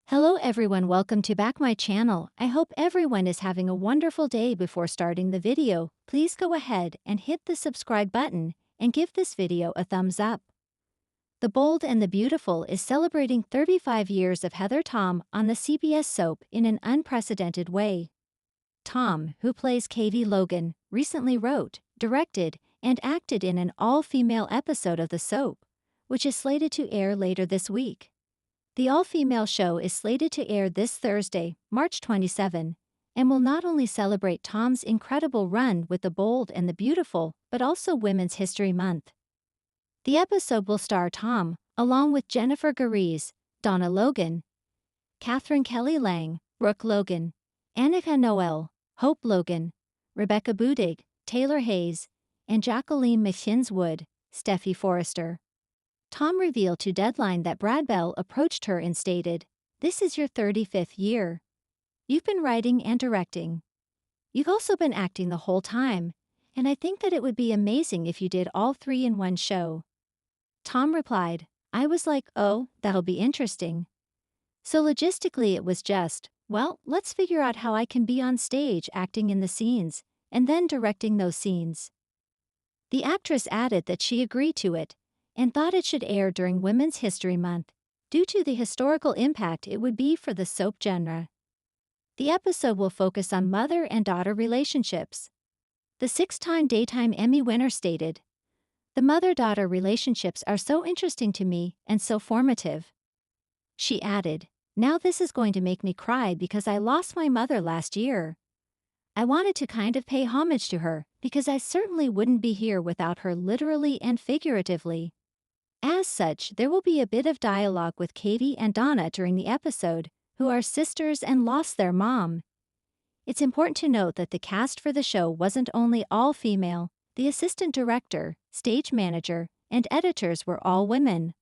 Hello everyone, welcome to back my channel. I hope everyone is having a wonderful day. Before starting the video, please go ahead and hit the subscribe button and give this video a thumbs up. The Bold and the Beautiful is celebrating 35 years of Heather Tom on the CBS soap in an unprecedented way. Tom, who plays Katie Logan, recently wrote, directed, and acted in an all-female episode of the soap, which is slated to air later this week. The all-female show is slated to air this Thursday, March 27, and will not only celebrate Tom's incredible run with The Bold and the Beautiful, but also Women's History Month. The episode will star Tom, along with Jennifer Gariz, Donna Logan, Catherine Kelly Lang, Brooke Logan, Annika Noel, Hope Logan, Rebecca Budig, Taylor Hayes, and Jacqueline McKins Wood, Steffi Forrester. Tom revealed to Deadline that Brad Bell approached her and stated, "This is your 35th year. You've been writing and directing. You've also been acting the whole time, and I think that it would be amazing if you did all three in one show." Tom replied, "I was like, oh, that'll be interesting." So logistically it was just, well, let's figure out how I can be on stage acting in the scenes, and then directing those scenes. The actress added that she agreed to it, and thought it should air during Women's History Month, due to the historical impact it would be for the soap genre. The episode will focus on mother and daughter relationships. The six-time Daytime Emmy winner stated, "The mother-daughter relationships are so interesting to me and so formative." She added, "Now this is going to make me cry because I lost my mother last year. I wanted to kind of pay homage to her because I certainly wouldn't be here without her, literally and figuratively." As such, there will be a bit of dialogue with Katie and Donna during the episode, who are sisters and lost their mom. It's important to note that the cast for the show wasn't only all female, the assistant director, stage manager, and editors were all women.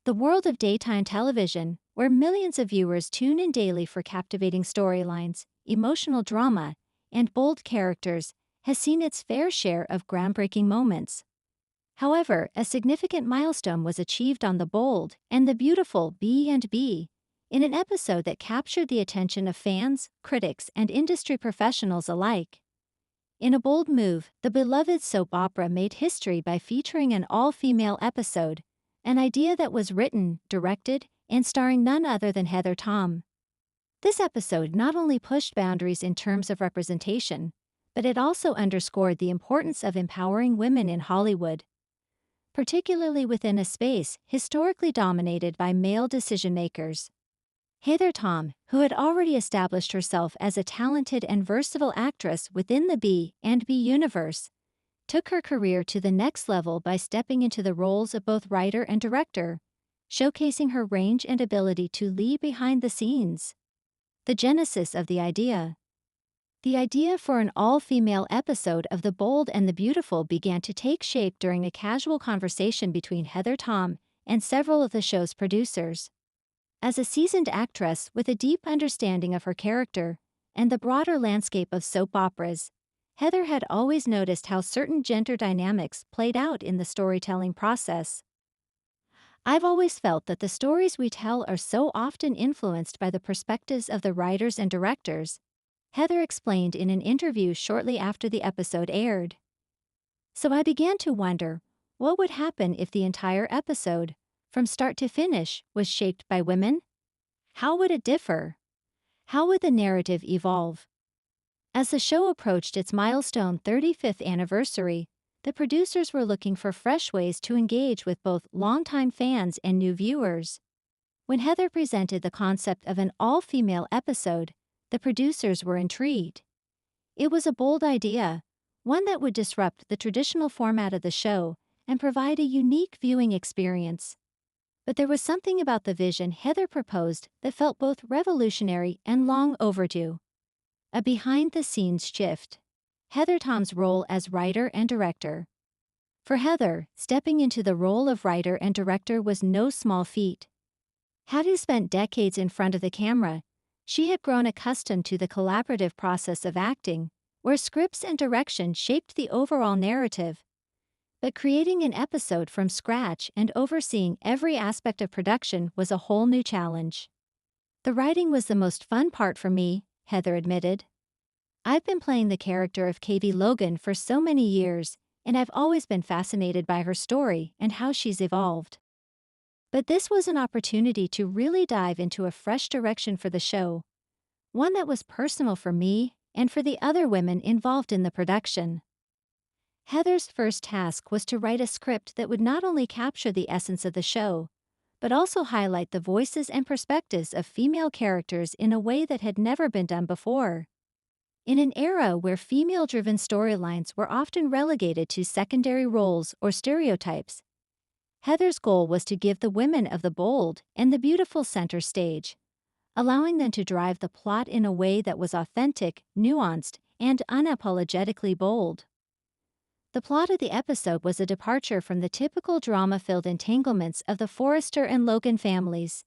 The world of daytime television, where millions of viewers tune in daily for captivating storylines, emotional drama, and bold characters, has seen its fair share of groundbreaking moments. However, a significant milestone was achieved on The Bold and the Beautiful B&B, in an episode that captured the attention of fans, critics, and industry professionals alike. In a bold move, the beloved soap opera made history by featuring an all-female episode, an idea that was written, directed, and starring none other than Heather Tom. This episode not only pushed boundaries in terms of representation, but it also underscored the importance of empowering women in Hollywood, particularly within a space historically dominated by male decision-makers. Heather Tom, who had already established herself as a talented and versatile actress within the B&B universe, took her career to the next level by stepping into the roles of both writer and director, showcasing her range and ability to lead behind the scenes. The genesis of the idea. The idea for an all-female episode of The Bold and the Beautiful began to take shape during a casual conversation between Heather Tom and several of the show's producers. As a seasoned actress with a deep understanding of her character and the broader landscape of soap operas, Heather had always noticed how certain gender dynamics played out in the storytelling process. "I've always felt that the stories we tell are so often influenced by the perspectives of the writers and directors," Heather explained in an interview shortly after the episode aired. "So I began to wonder, what would happen if the entire episode, from start to finish, was shaped by women? How would it differ? How would the narrative evolve?" As the show approached its milestone 35th anniversary, the producers were looking for fresh ways to engage with both longtime fans and new viewers. When Heather presented the concept of an all-female episode, the producers were intrigued. It was a bold idea, one that would disrupt the traditional format of the show and provide a unique viewing experience. But there was something about the vision Heather proposed that felt both revolutionary and long overdue. A behind-the-scenes shift. Heather Tom's role as writer and director. For Heather, stepping into the role of writer and director was no small feat. Having spent decades in front of the camera, she had grown accustomed to the collaborative process of acting, where scripts and direction shaped the overall narrative. But creating an episode from scratch and overseeing every aspect of production was a whole new challenge. The writing was the most fun part for me, Heather admitted. I've been playing the character of Katie Logan for so many years, and I've always been fascinated by her story and how she's evolved. But this was an opportunity to really dive into a fresh direction for the show, one that was personal for me and for the other women involved in the production. Heather's first task was to write a script that would not only capture the essence of the show, but also highlight the voices and perspectives of female characters in a way that had never been done before. In an era where female-driven storylines were often relegated to secondary roles or stereotypes, Heather's goal was to give the women of the bold and the beautiful center stage, allowing them to drive the plot in a way that was authentic, nuanced, and unapologetically bold. The plot of the episode was a departure from the typical drama-filled entanglements of the Forrester and Logan families.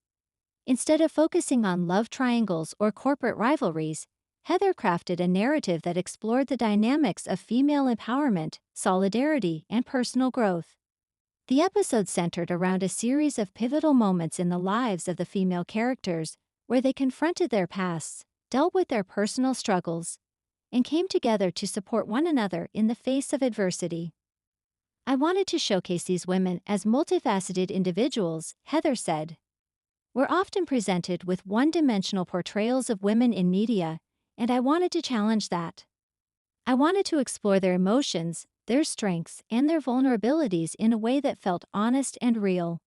Instead of focusing on love triangles or corporate rivalries, Heather crafted a narrative that explored the dynamics of female empowerment, solidarity, and personal growth. The episode centered around a series of pivotal moments in the lives of the female characters, where they confronted their pasts, dealt with their personal struggles, and came together to support one another in the face of adversity. I wanted to showcase these women as multifaceted individuals, Heather said. We're often presented with one-dimensional portrayals of women in media, and I wanted to challenge that. I wanted to explore their emotions, their strengths, and their vulnerabilities in a way that felt honest and real.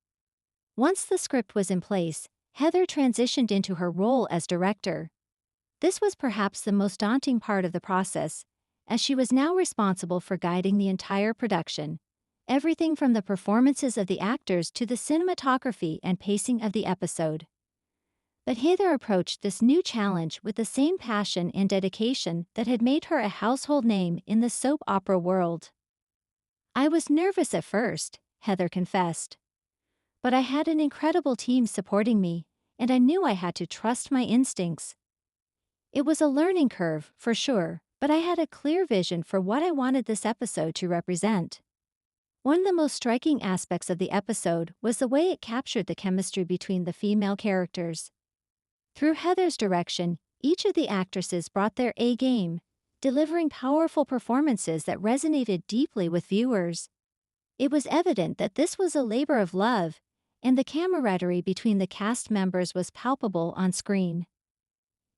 Once the script was in place, Heather transitioned into her role as director. This was perhaps the most daunting part of the process, as she was now responsible for guiding the entire production, everything from the performances of the actors to the cinematography and pacing of the episode. But Heather approached this new challenge with the same passion and dedication that had made her a household name in the soap opera world. I was nervous at first, Heather confessed. But I had an incredible team supporting me, and I knew I had to trust my instincts. It was a learning curve, for sure, but I had a clear vision for what I wanted this episode to represent. One of the most striking aspects of the episode was the way it captured the chemistry between the female characters. Through Heather's direction, each of the actresses brought their A game, delivering powerful performances that resonated deeply with viewers. It was evident that this was a labor of love, and the camaraderie between the cast members was palpable on screen.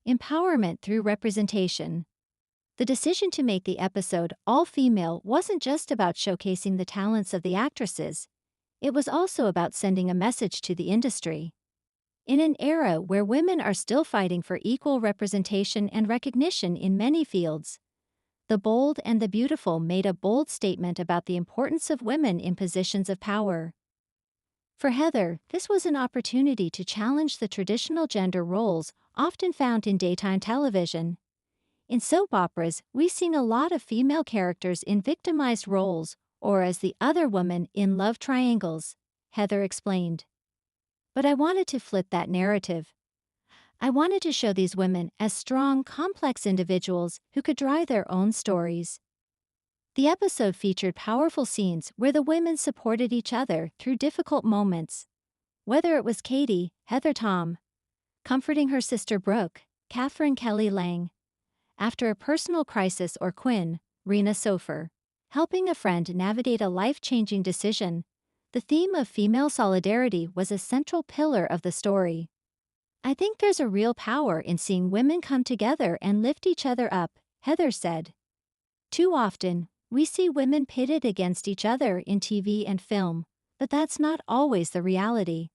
Empowerment through representation. The decision to make the episode all-female wasn't just about showcasing the talents of the actresses, it was also about sending a message to the industry. In an era where women are still fighting for equal representation and recognition in many fields, The Bold and the Beautiful made a bold statement about the importance of women in positions of power. For Heather, this was an opportunity to challenge the traditional gender roles often found in daytime television. In soap operas, we've seen a lot of female characters in victimized roles or as the other woman in love triangles, Heather explained. But I wanted to flip that narrative. I wanted to show these women as strong, complex individuals who could drive their own stories. The episode featured powerful scenes where the women supported each other through difficult moments. Whether it was Katie, Heather Tom, comforting her sister Brooke, Catherine Kelly Lang, after a personal crisis, or Quinn, Rena Sofer, helping a friend navigate a life-changing decision, the theme of female solidarity was a central pillar of the story. I think there's a real power in seeing women come together and lift each other up, Heather said. Too often, we see women pitted against each other in TV and film, but that's not always the reality.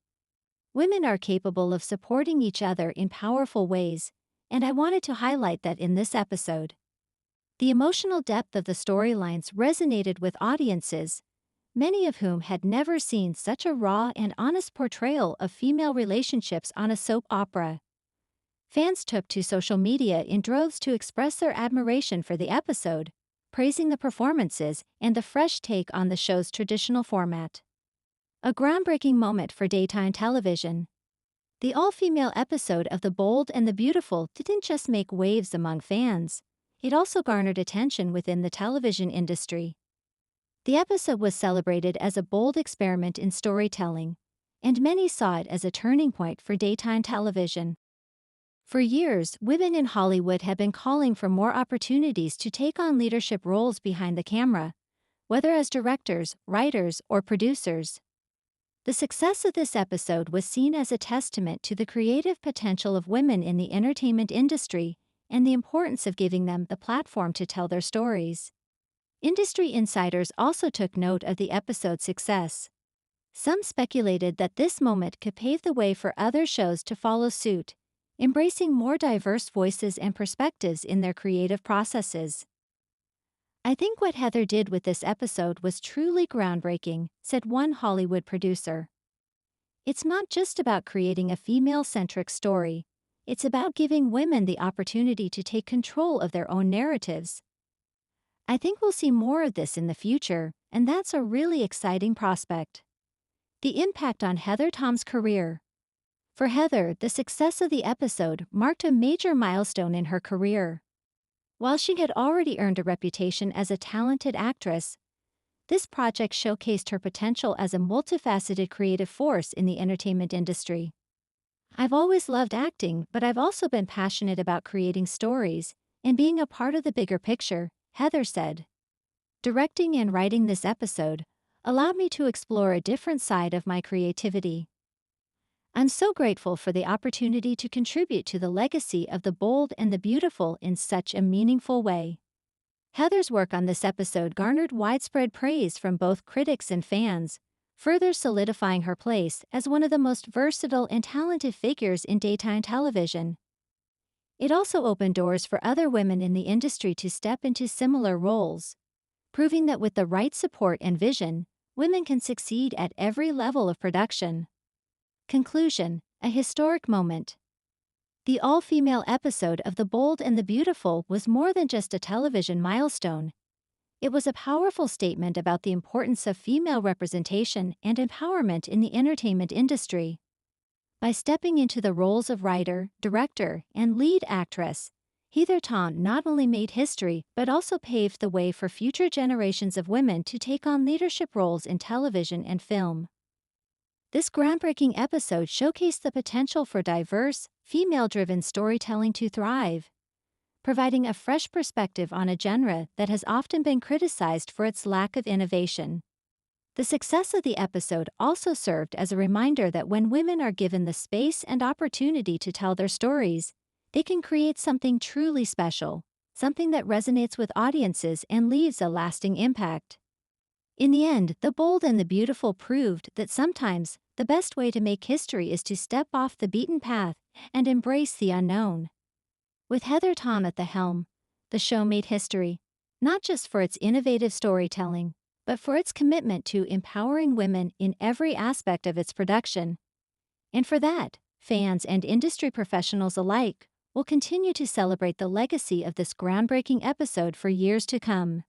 Women are capable of supporting each other in powerful ways, and I wanted to highlight that in this episode. The emotional depth of the storylines resonated with audiences, many of whom had never seen such a raw and honest portrayal of female relationships on a soap opera. Fans took to social media in droves to express their admiration for the episode, praising the performances and the fresh take on the show's traditional format. A groundbreaking moment for daytime television. The all-female episode of The Bold and the Beautiful didn't just make waves among fans, it also garnered attention within the television industry. The episode was celebrated as a bold experiment in storytelling, and many saw it as a turning point for daytime television. For years, women in Hollywood have been calling for more opportunities to take on leadership roles behind the camera, whether as directors, writers, or producers. The success of this episode was seen as a testament to the creative potential of women in the entertainment industry and the importance of giving them the platform to tell their stories. Industry insiders also took note of the episode's success. Some speculated that this moment could pave the way for other shows to follow suit, embracing more diverse voices and perspectives in their creative processes. "I think what Heather did with this episode was truly groundbreaking," said one Hollywood producer. "It's not just about creating a female-centric story, it's about giving women the opportunity to take control of their own narratives. I think we'll see more of this in the future, and that's a really exciting prospect." The impact on Heather Tom's career. For Heather, the success of the episode marked a major milestone in her career. While she had already earned a reputation as a talented actress, this project showcased her potential as a multifaceted creative force in the entertainment industry. "I've always loved acting, but I've also been passionate about creating stories and being a part of the bigger picture," Heather said. "Directing and writing this episode allowed me to explore a different side of my creativity. I'm so grateful for the opportunity to contribute to the legacy of the bold and the beautiful in such a meaningful way." Heather's work on this episode garnered widespread praise from both critics and fans, further solidifying her place as one of the most versatile and talented figures in daytime television. It also opened doors for other women in the industry to step into similar roles, proving that with the right support and vision, women can succeed at every level of production. Conclusion: a historic moment. The all-female episode of The Bold and the Beautiful was more than just a television milestone. It was a powerful statement about the importance of female representation and empowerment in the entertainment industry. By stepping into the roles of writer, director, and lead actress, Heather Tom not only made history but also paved the way for future generations of women to take on leadership roles in television and film. This groundbreaking episode showcased the potential for diverse, female-driven storytelling to thrive, providing a fresh perspective on a genre that has often been criticized for its lack of innovation. The success of the episode also served as a reminder that when women are given the space and opportunity to tell their stories, they can create something truly special, something that resonates with audiences and leaves a lasting impact. In the end, The Bold and the Beautiful proved that sometimes the best way to make history is to step off the beaten path and embrace the unknown. With Heather Tom at the helm, the show made history, not just for its innovative storytelling, but for its commitment to empowering women in every aspect of its production. And for that, fans and industry professionals alike will continue to celebrate the legacy of this groundbreaking episode for years to come.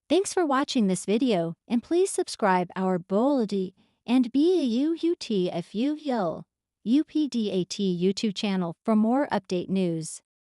Thanks for watching this video, and please subscribe our Boldy and BAUTFUL UPDAT YouTube channel for more update news.